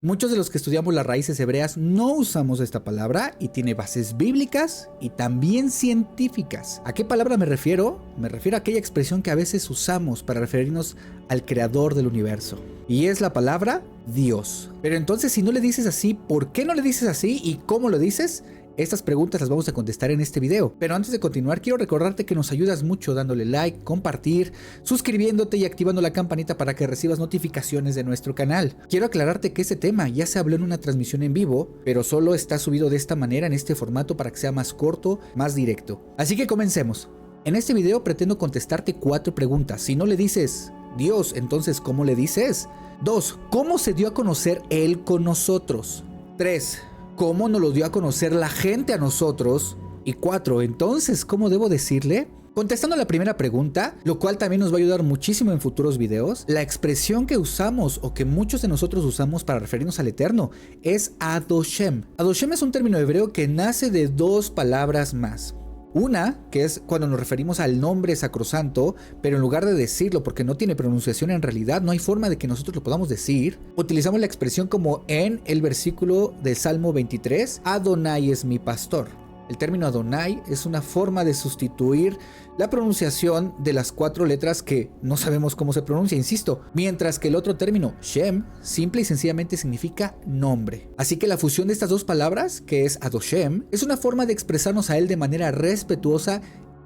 Muchos de los que estudiamos las raíces hebreas no usamos esta palabra y tiene bases bíblicas y también científicas. ¿A qué palabra me refiero? Me refiero a aquella expresión que a veces usamos para referirnos al creador del universo. Y es la palabra Dios. Pero entonces, si no le dices así, ¿por qué no le dices así y cómo lo dices? Estas preguntas las vamos a contestar en este video. Pero antes de continuar, quiero recordarte que nos ayudas mucho dándole like, compartir, suscribiéndote y activando la campanita para que recibas notificaciones de nuestro canal. Quiero aclararte que este tema ya se habló en una transmisión en vivo, pero solo está subido de esta manera, en este formato, para que sea más corto, más directo. Así que comencemos. En este video pretendo contestarte 4 preguntas. Si no le dices Dios, entonces ¿cómo le dices? 2. ¿Cómo se dio a conocer Él con nosotros? 3. ¿Cómo nos lo dio a conocer la gente a nosotros? Y 4. Entonces, ¿cómo debo decirle? Contestando la primera pregunta, lo cual también nos va a ayudar muchísimo en futuros videos, la expresión que usamos o que muchos de nosotros usamos para referirnos al Eterno es Adoshem. Adoshem es un término hebreo que nace de 2 palabras más. Una, que es cuando nos referimos al nombre sacrosanto, pero en lugar de decirlo, porque no tiene pronunciación en realidad, no hay forma de que nosotros lo podamos decir, utilizamos la expresión como en el versículo del Salmo 23, Adonai es mi pastor. El término Adonai es una forma de sustituir la pronunciación de las 4 letras que no sabemos cómo se pronuncia, insisto, mientras que el otro término, Shem, simple y sencillamente significa nombre. Así que la fusión de estas 2 palabras, que es Adoshem, es una forma de expresarnos a él de manera respetuosa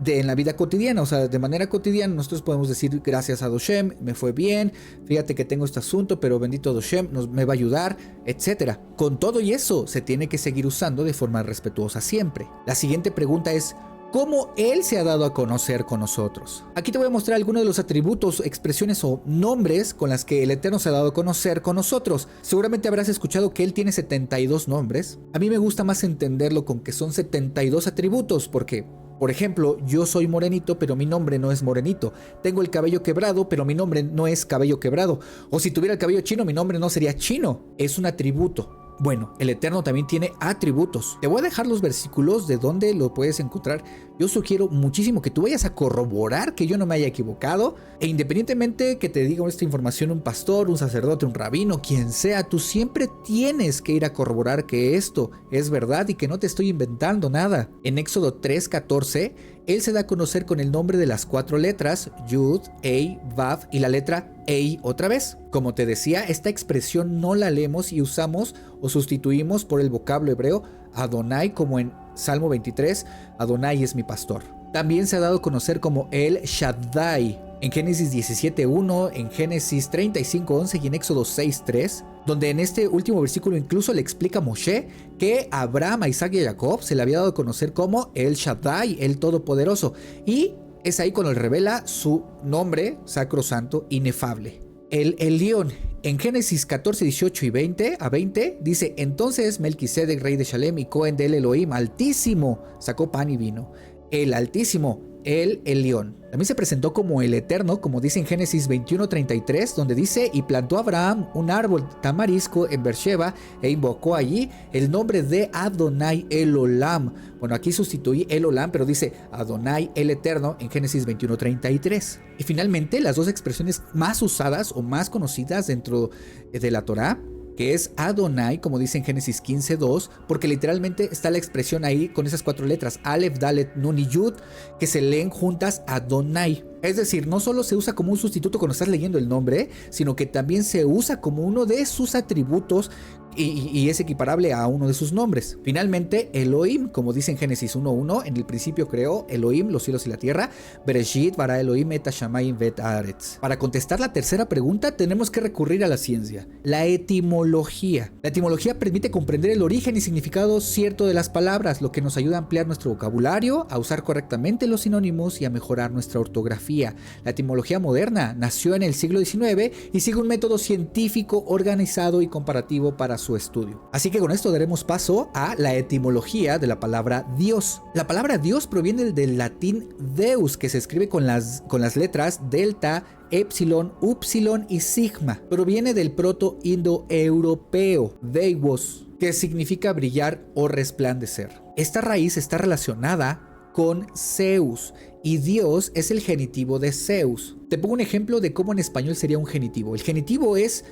en la vida cotidiana. O sea, de manera cotidiana nosotros podemos decir gracias a Adoshem, me fue bien, fíjate que tengo este asunto, pero bendito Adoshem me va a ayudar, etc. Con todo y eso se tiene que seguir usando de forma respetuosa siempre. La siguiente pregunta es ¿cómo Él se ha dado a conocer con nosotros? Aquí te voy a mostrar algunos de los atributos, expresiones o nombres con las que el Eterno se ha dado a conocer con nosotros. Seguramente habrás escuchado que Él tiene 72 nombres. A mí me gusta más entenderlo con que son 72 atributos, porque por ejemplo, yo soy morenito, pero mi nombre no es morenito. Tengo el cabello quebrado, pero mi nombre no es cabello quebrado. O si tuviera el cabello chino, mi nombre no sería chino. Es un atributo. Bueno, el Eterno también tiene atributos. Te voy a dejar los versículos de donde lo puedes encontrar. Yo sugiero muchísimo que tú vayas a corroborar que yo no me haya equivocado. E independientemente que te diga esta información un pastor, un sacerdote, un rabino, quien sea, tú siempre tienes que ir a corroborar que esto es verdad y que no te estoy inventando nada. En Éxodo 3:14, Él se da a conocer con el nombre de las 4 letras, Yud, Ei, Vav y la letra Ei otra vez. Como te decía, esta expresión no la leemos y usamos o sustituimos por el vocablo hebreo Adonai, como en Salmo 23, Adonai es mi pastor. También se ha dado a conocer como El Shaddai en Génesis 17:1, en Génesis 35:11 y en Éxodo 6:3, donde en este último versículo incluso le explica a Moshe que a Abraham, a Isaac y a Jacob se le había dado a conocer como El Shaddai, el Todopoderoso, y es ahí cuando él revela su nombre sacrosanto inefable. El Elión, en Génesis 14, 18 y 20 a 20, dice: entonces Melquisedec, rey de Shalem y Cohen del Elohim Altísimo, sacó pan y vino. El Altísimo, el Elión. También se presentó como el Eterno, como dice en Génesis 21:33, donde dice: y plantó Abraham un árbol tamarisco en Beersheba e invocó allí el nombre de Adonai el Olam. Bueno, aquí sustituí el Olam, pero dice Adonai el Eterno en Génesis 21:33. Y finalmente, las 2 expresiones más usadas o más conocidas dentro de la Torá, que es Adonai, como dice en Génesis 15:2, porque literalmente está la expresión ahí con esas 4 letras, Aleph, Dalet, Nun y Yud, que se leen juntas Adonai. Es decir, no solo se usa como un sustituto cuando estás leyendo el nombre, sino que también se usa como uno de sus atributos y es equiparable a uno de sus nombres. Finalmente, Elohim, como dice en Génesis 1:1, en el principio creó Elohim los cielos y la tierra. Bereshit bara Elohim et hashamayim vet haaretz. Para contestar la tercera pregunta tenemos que recurrir a la ciencia, la etimología. La etimología permite comprender el origen y significado cierto de las palabras, lo que nos ayuda a ampliar nuestro vocabulario, a usar correctamente los sinónimos y a mejorar nuestra ortografía. La etimología moderna nació en el siglo XIX y sigue un método científico organizado y comparativo para su estudio. Así que con esto daremos paso a la etimología de la palabra Dios. La palabra Dios proviene del latín Deus, que se escribe con las letras delta, epsilon, upsilon y sigma. Proviene del proto-indoeuropeo, deivos, que significa brillar o resplandecer. Esta raíz está relacionada con Zeus y Dios es el genitivo de Zeus. Te pongo un ejemplo de cómo en español sería un genitivo. El genitivo es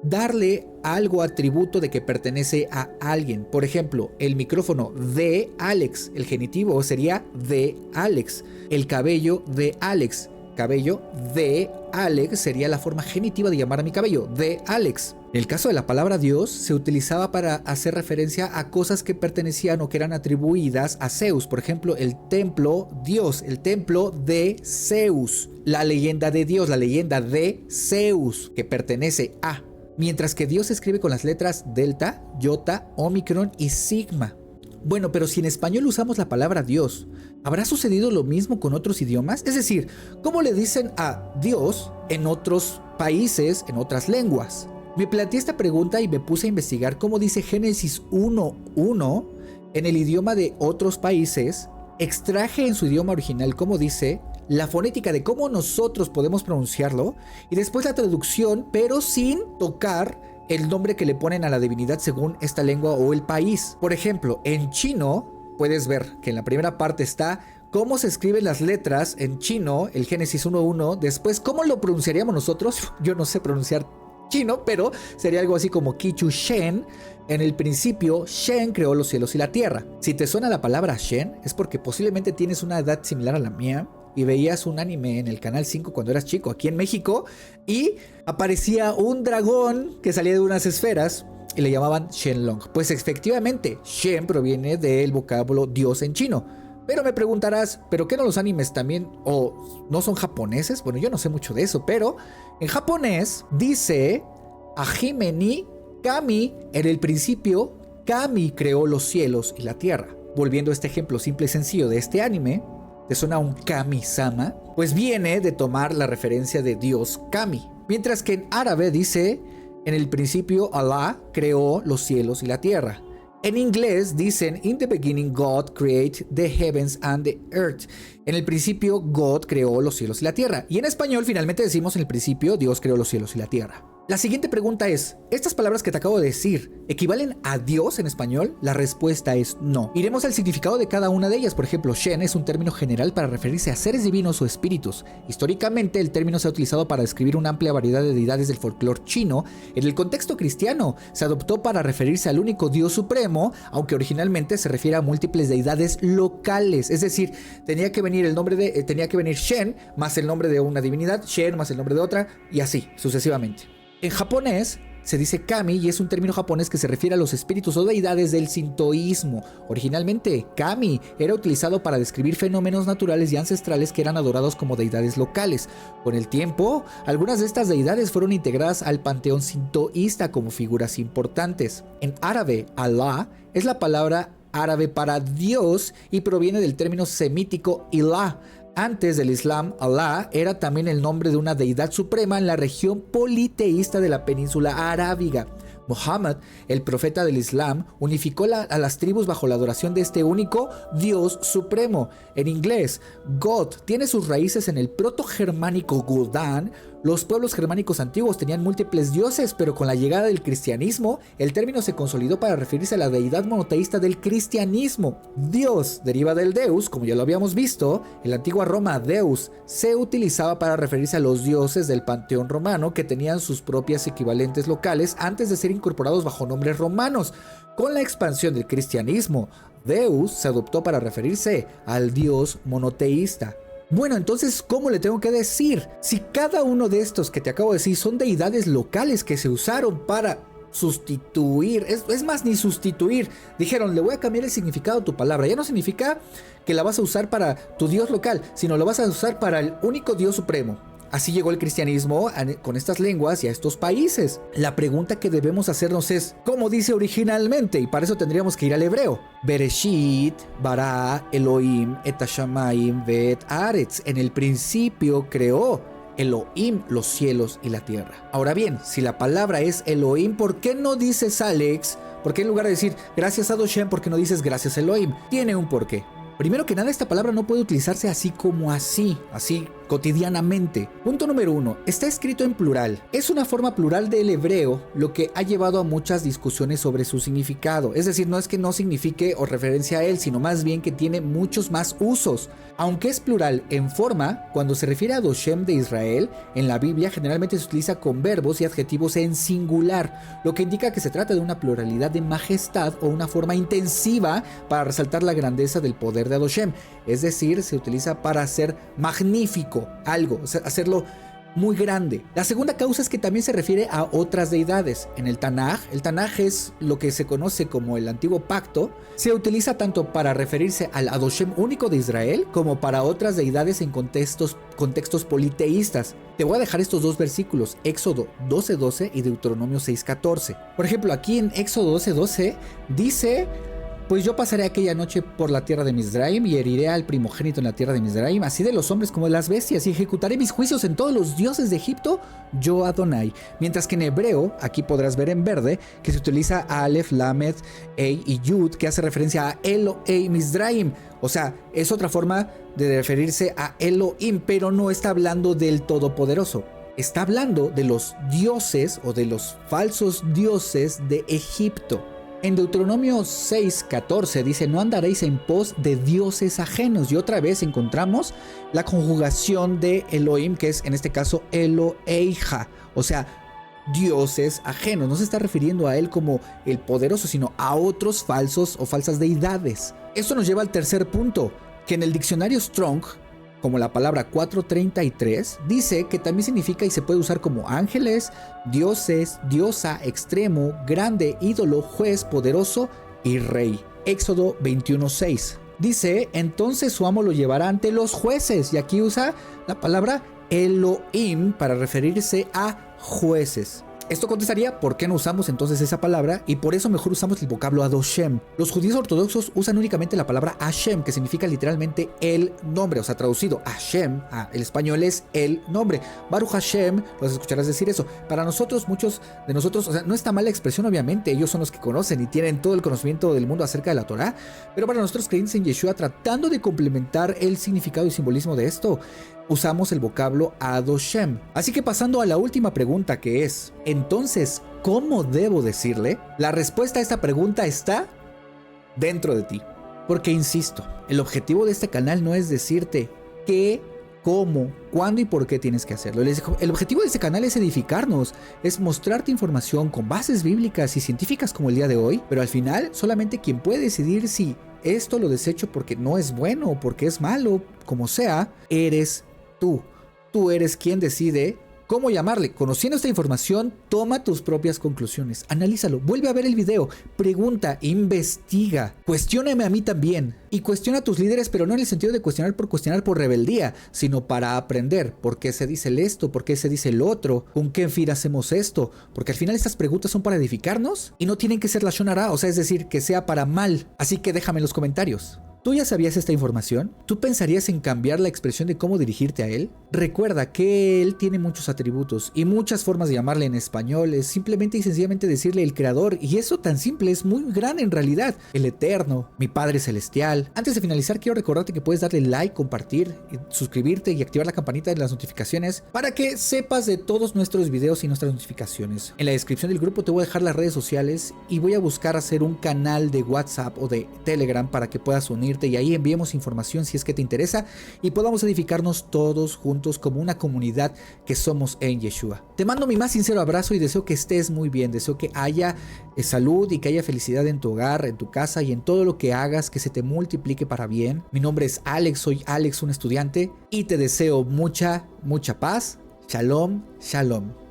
darle algo atributo de que pertenece a alguien. Por ejemplo, el micrófono de Alex, el genitivo sería de Alex. El cabello de Alex, cabello de Alex sería la forma genitiva de llamar a mi cabello, de Alex. En el caso de la palabra Dios, se utilizaba para hacer referencia a cosas que pertenecían o que eran atribuidas a Zeus. Por ejemplo, el templo Dios, el templo de Zeus. La leyenda de Dios, la leyenda de Zeus, que pertenece a. Mientras que Dios se escribe con las letras delta, iota, omicron y sigma. Bueno, pero si en español usamos la palabra Dios, ¿habrá sucedido lo mismo con otros idiomas? Es decir, ¿cómo le dicen a Dios en otros países, en otras lenguas? Me planteé esta pregunta y me puse a investigar cómo dice Génesis 1:1 en el idioma de otros países. Extraje en su idioma original cómo dice, la fonética de cómo nosotros podemos pronunciarlo y después la traducción, pero sin tocar el nombre que le ponen a la divinidad según esta lengua o el país. Por ejemplo, en chino puedes ver que en la primera parte está cómo se escriben las letras en chino, el Génesis 1:1. Después, ¿cómo lo pronunciaríamos nosotros? Yo no sé pronunciar chino, pero sería algo así como Qichu Shen. En el principio, Shen creó los cielos y la tierra. Si te suena la palabra Shen, es porque posiblemente tienes una edad similar a la mía y veías un anime en el Canal 5 cuando eras chico aquí en México y aparecía un dragón que salía de unas esferas y le llamaban Shenlong. Pues efectivamente, Shen proviene del vocablo Dios en chino. Pero me preguntarás, ¿pero qué no los animes también o no son japoneses? Bueno, yo no sé mucho de eso, pero en japonés dice Hajime ni Kami. En el principio, Kami creó los cielos y la tierra. Volviendo a este ejemplo simple y sencillo de este anime, ¿te suena un Kami-sama? Pues viene de tomar la referencia de Dios Kami. Mientras que en árabe dice, en el principio Allah creó los cielos y la tierra. En inglés dicen, in the beginning God created the heavens and the earth. En el principio God creó los cielos y la tierra. Y en español finalmente decimos en el principio Dios creó los cielos y la tierra. La siguiente pregunta es, ¿estas palabras que te acabo de decir equivalen a Dios en español? La respuesta es no. Iremos al significado de cada una de ellas. Por ejemplo, Shen es un término general para referirse a seres divinos o espíritus. Históricamente, el término se ha utilizado para describir una amplia variedad de deidades del folclore chino. En el contexto cristiano, se adoptó para referirse al único Dios supremo, aunque originalmente se refiere a múltiples deidades locales. Es decir, tenía que venir Shen más el nombre de una divinidad, Shen más el nombre de otra, y así, sucesivamente. En japonés se dice kami y es un término japonés que se refiere a los espíritus o deidades del sintoísmo. Originalmente, kami era utilizado para describir fenómenos naturales y ancestrales que eran adorados como deidades locales. Con el tiempo, algunas de estas deidades fueron integradas al panteón sintoísta como figuras importantes. En árabe, Allah es la palabra árabe para Dios y proviene del término semítico ilah. Antes del Islam, Allah era también el nombre de una deidad suprema en la región politeísta de la península arábiga. Muhammad, el profeta del Islam, unificó a las tribus bajo la adoración de este único Dios supremo. En inglés, God tiene sus raíces en el proto-germánico Gudan. Los pueblos germánicos antiguos tenían múltiples dioses, pero con la llegada del cristianismo, el término se consolidó para referirse a la deidad monoteísta del cristianismo. Dios deriva del Deus, como ya lo habíamos visto. En la antigua Roma, Deus se utilizaba para referirse a los dioses del panteón romano que tenían sus propias equivalentes locales antes de ser incorporados bajo nombres romanos. Con la expansión del cristianismo, Deus se adoptó para referirse al Dios monoteísta. Bueno, entonces, ¿cómo le tengo que decir? Si cada uno de estos que te acabo de decir son deidades locales que se usaron para sustituir, es más, ni sustituir, dijeron, le voy a cambiar el significado a tu palabra, ya no significa que la vas a usar para tu Dios local, sino lo vas a usar para el único Dios supremo. Así llegó el cristianismo con estas lenguas y a estos países. La pregunta que debemos hacernos es, ¿cómo dice originalmente? Y para eso tendríamos que ir al hebreo. Bereshit, bara, Elohim, et hashamayim, ve'et haaretz. En el principio creó Elohim los cielos y la tierra. Ahora bien, si la palabra es Elohim, ¿por qué no dices Alex? ¿Por qué en lugar de decir gracias a Doshem, por qué no dices gracias Elohim? Tiene un porqué. Primero que nada, esta palabra no puede utilizarse así como así cotidianamente. Punto número 1. Está escrito en plural. Es una forma plural del hebreo, lo que ha llevado a muchas discusiones sobre su significado. Es decir, no es que no signifique o referencia a él, sino más bien que tiene muchos más usos. Aunque es plural en forma, cuando se refiere a Adoshem de Israel, en la Biblia generalmente se utiliza con verbos y adjetivos en singular, lo que indica que se trata de una pluralidad de majestad o una forma intensiva para resaltar la grandeza del poder de Adoshem. Es decir, se utiliza para hacer magnífico algo, o sea, hacerlo muy grande. La segunda causa es que también se refiere a otras deidades. En el Tanaj es lo que se conoce como el Antiguo Pacto, se utiliza tanto para referirse al Adoshem único de Israel como para otras deidades en contextos politeístas. Te voy a dejar estos dos versículos, Éxodo 12:12 y Deuteronomio 6:14. Por ejemplo, aquí en Éxodo 12:12 dice: pues yo pasaré aquella noche por la tierra de Mizraim y heriré al primogénito en la tierra de Mizraim, así de los hombres como de las bestias, y ejecutaré mis juicios en todos los dioses de Egipto, yo Adonai. Mientras que en hebreo, aquí podrás ver en verde, que se utiliza Aleph, Lamed, Ei y Yud, que hace referencia a Elohei Mizraim. O sea, es otra forma de referirse a Elohim, pero no está hablando del Todopoderoso. Está hablando de los dioses o de los falsos dioses de Egipto. En Deuteronomio 6:14 dice: no andaréis en pos de dioses ajenos. Y otra vez encontramos la conjugación de Elohim, que es en este caso Eloheija, o sea, dioses ajenos. No se está refiriendo a él como el poderoso, sino a otros falsos o falsas deidades. Esto nos lleva al tercer punto, que en el diccionario Strong, como la palabra 433, dice que también significa y se puede usar como ángeles, dioses, diosa, extremo, grande, ídolo, juez, poderoso y rey. Éxodo 21:6 dice: entonces su amo lo llevará ante los jueces, y aquí usa la palabra Elohim para referirse a jueces. Esto contestaría por qué no usamos entonces esa palabra, y por eso mejor usamos el vocablo Adoshem. Los judíos ortodoxos usan únicamente la palabra Hashem, que significa literalmente el nombre, o sea, traducido Hashem el español es el nombre. Baruch Hashem, los escucharás decir eso. Para nosotros, muchos de nosotros, o sea, no está mal la expresión, obviamente, ellos son los que conocen y tienen todo el conocimiento del mundo acerca de la Torah, pero para nosotros creyentes en Yeshua, tratando de complementar el significado y simbolismo de esto, usamos el vocablo Adoshem. Así que pasando a la última pregunta, que es: entonces, ¿cómo debo decirle? La respuesta a esta pregunta está dentro de ti. Porque insisto, el objetivo de este canal no es decirte qué, cómo, cuándo y por qué tienes que hacerlo. El objetivo de este canal es edificarnos, es mostrarte información con bases bíblicas y científicas como el día de hoy, pero al final solamente quien puede decidir si esto lo desecho porque no es bueno o porque es malo, como sea, eres tú. Tú eres quien decide cómo llamarle. Conociendo esta información, toma tus propias conclusiones, analízalo, vuelve a ver el video, pregunta, investiga, cuestióname a mí también y cuestiona a tus líderes, pero no en el sentido de cuestionar por rebeldía, sino para aprender por qué se dice esto, por qué se dice el otro, con qué fin hacemos esto, porque al final estas preguntas son para edificarnos y no tienen que ser la Shon Hara, o sea, es decir, que sea para mal. Así que déjame en los comentarios. ¿Tú ya sabías esta información? ¿Tú pensarías en cambiar la expresión de cómo dirigirte a él? Recuerda que él tiene muchos atributos y muchas formas de llamarle en español. Es simplemente y sencillamente decirle el creador, y eso tan simple, es muy grande en realidad. El eterno, mi Padre celestial. Antes de finalizar, quiero recordarte que puedes darle like, compartir, suscribirte y activar la campanita de las notificaciones para que sepas de todos nuestros videos y nuestras notificaciones. En la descripción del grupo te voy a dejar las redes sociales y voy a buscar hacer un canal de WhatsApp o de Telegram para que puedas unirte y ahí enviemos información si es que te interesa y podamos edificarnos todos juntos como una comunidad que somos en Yeshua. Te mando mi más sincero abrazo y deseo que estés muy bien, deseo que haya salud y que haya felicidad en tu hogar, en tu casa y en todo lo que hagas, que se te multiplique para bien. Mi nombre es Alex, soy Alex, un estudiante, y te deseo mucha paz. Shalom, shalom.